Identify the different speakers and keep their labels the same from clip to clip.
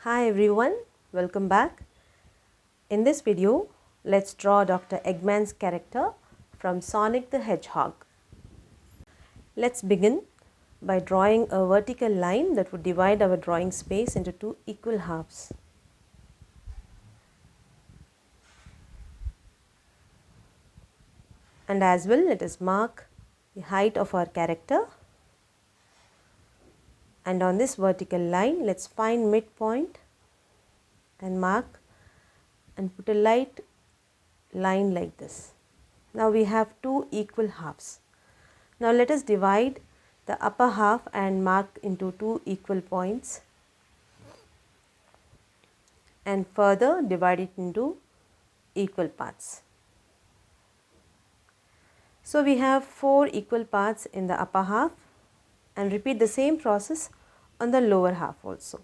Speaker 1: Hi everyone, welcome back. In this video, let's draw Dr. Eggman's character from Sonic the Hedgehog. Let's begin by drawing a vertical line that would divide our drawing space into two equal halves. And as well, let us mark the height of our character. And on this vertical line, let's find midpoint and mark and put a light line like this. Now we have two equal halves. Now let us divide the upper half and mark into two equal points and further divide it into equal parts. So we have four equal parts in the upper half and repeat the same process on the lower half also.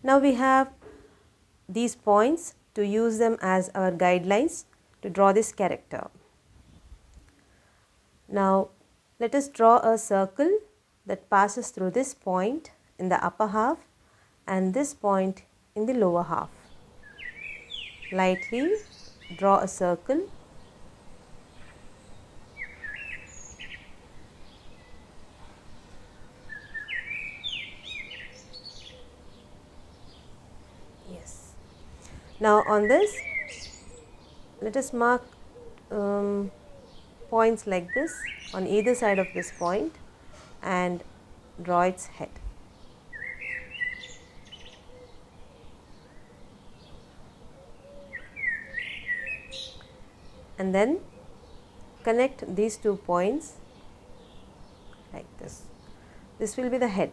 Speaker 1: Now we have these points to use them as our guidelines to draw this character. Now let us draw a circle that passes through this point in the upper half and this point in the lower half. Lightly draw a circle . Yes. Now on this, let us mark points like this on either side of this point and draw its head. And then connect these 2 points like this. This will be the head.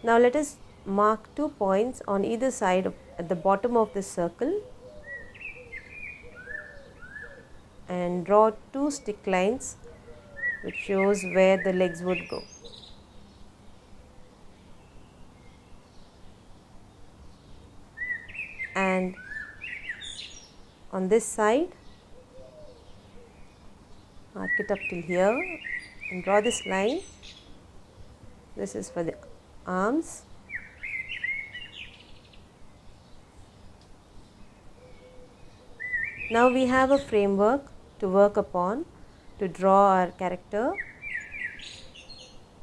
Speaker 1: Now let us mark 2 points on either side at the bottom of this circle and draw 2 stick lines which shows where the legs would go. And on this side, mark it up till here and draw this line. This is for the arms. Now we have a framework to work upon to draw our character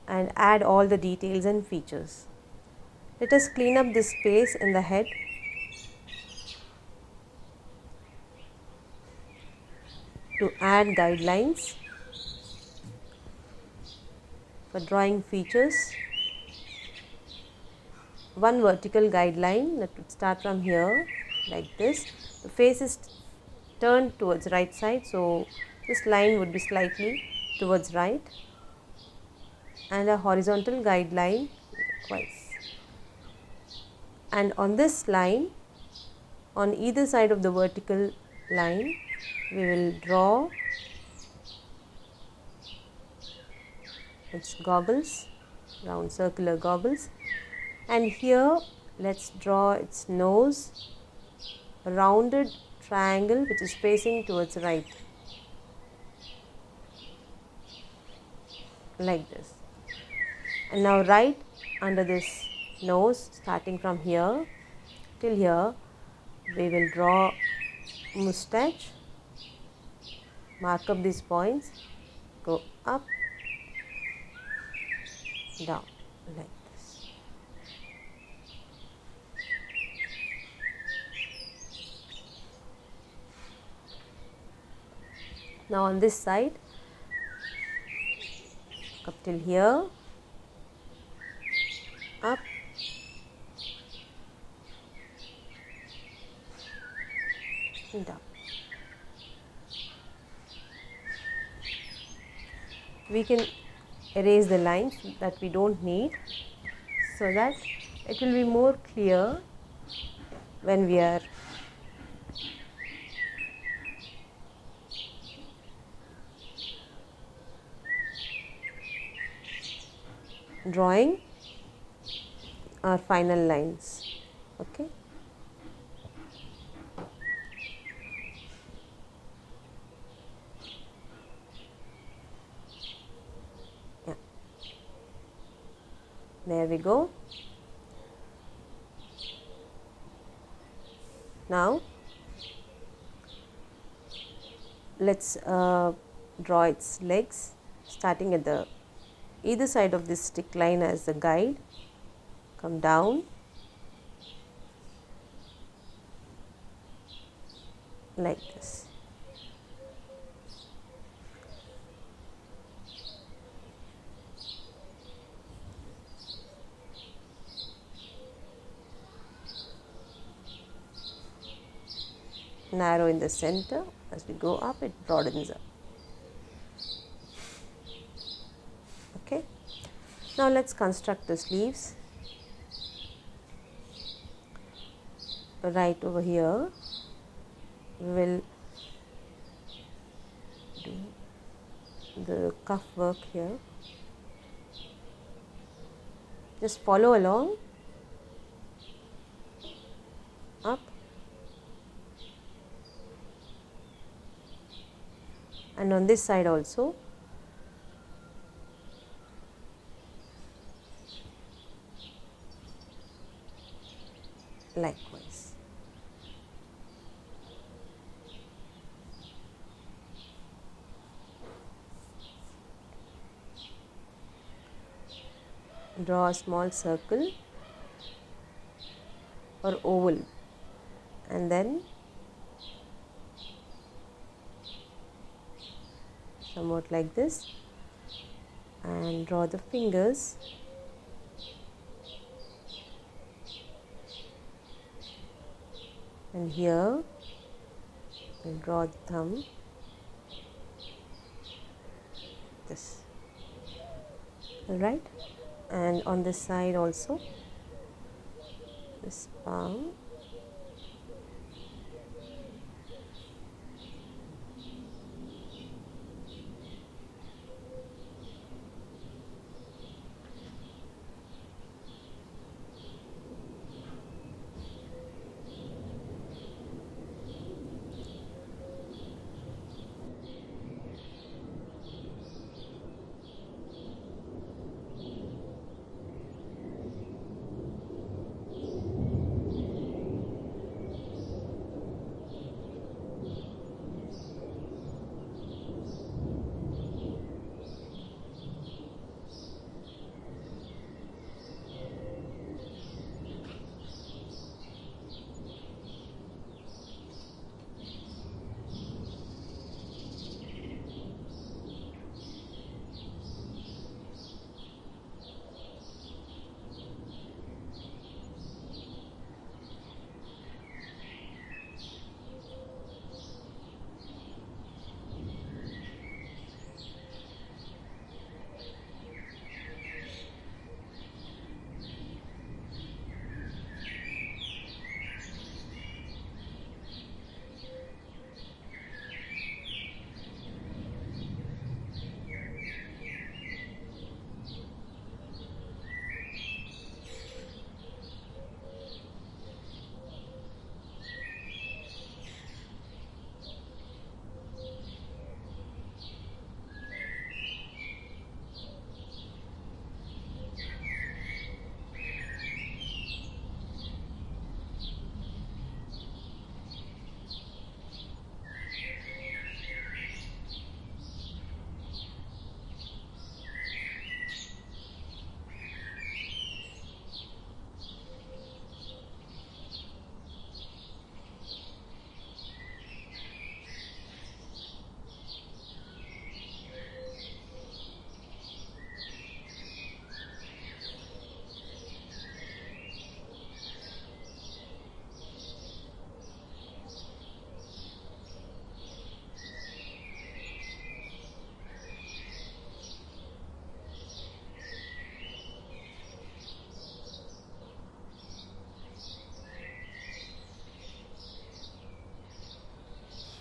Speaker 1: and add all the details and features. Let us clean up this space in the head . To add guidelines for drawing features. One vertical guideline that would start from here like this. The face is turned towards right side, so this line would be slightly towards right, and a horizontal guideline twice. And on this line, on either side of the vertical line, we will draw its goggles, round circular goggles, and here let's draw its nose, a rounded triangle which is facing towards right, like this. And now right under this nose, starting from here till here, we will draw moustache. Mark up these points, go up, down, like this. Now on this side, up till here, up, and down. We can erase the lines that we don't need so that it will be more clear when we are drawing our final lines. Okay. There we go. Now let's draw its legs, starting at the either side of this stick line as the guide. Come down like this. Narrow in the center. As we go up, it broadens up. Okay. Now let's construct the sleeves. Right over here, we will do the cuff work here. Just follow along, up, and on this side also. Likewise. Draw a small circle or oval, and then somewhat like this, and draw the fingers. And here we'll draw the thumb, this. Alright, and on this side also, this palm.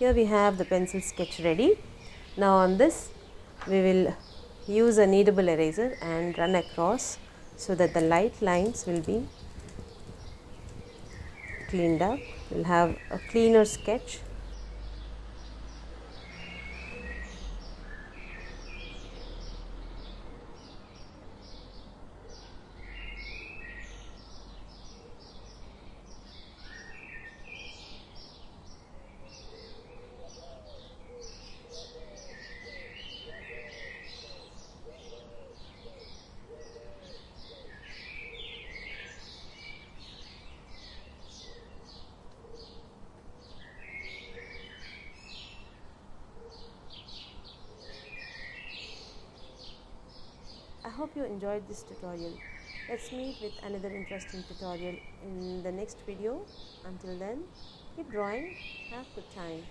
Speaker 1: Here we have the pencil sketch ready. Now on this we will use a kneadable eraser and run across so that the light lines will be cleaned up. We'll have a cleaner sketch. hope you enjoyed this tutorial. Let's meet with another interesting tutorial in the next video. Until then, keep drawing, have a good time.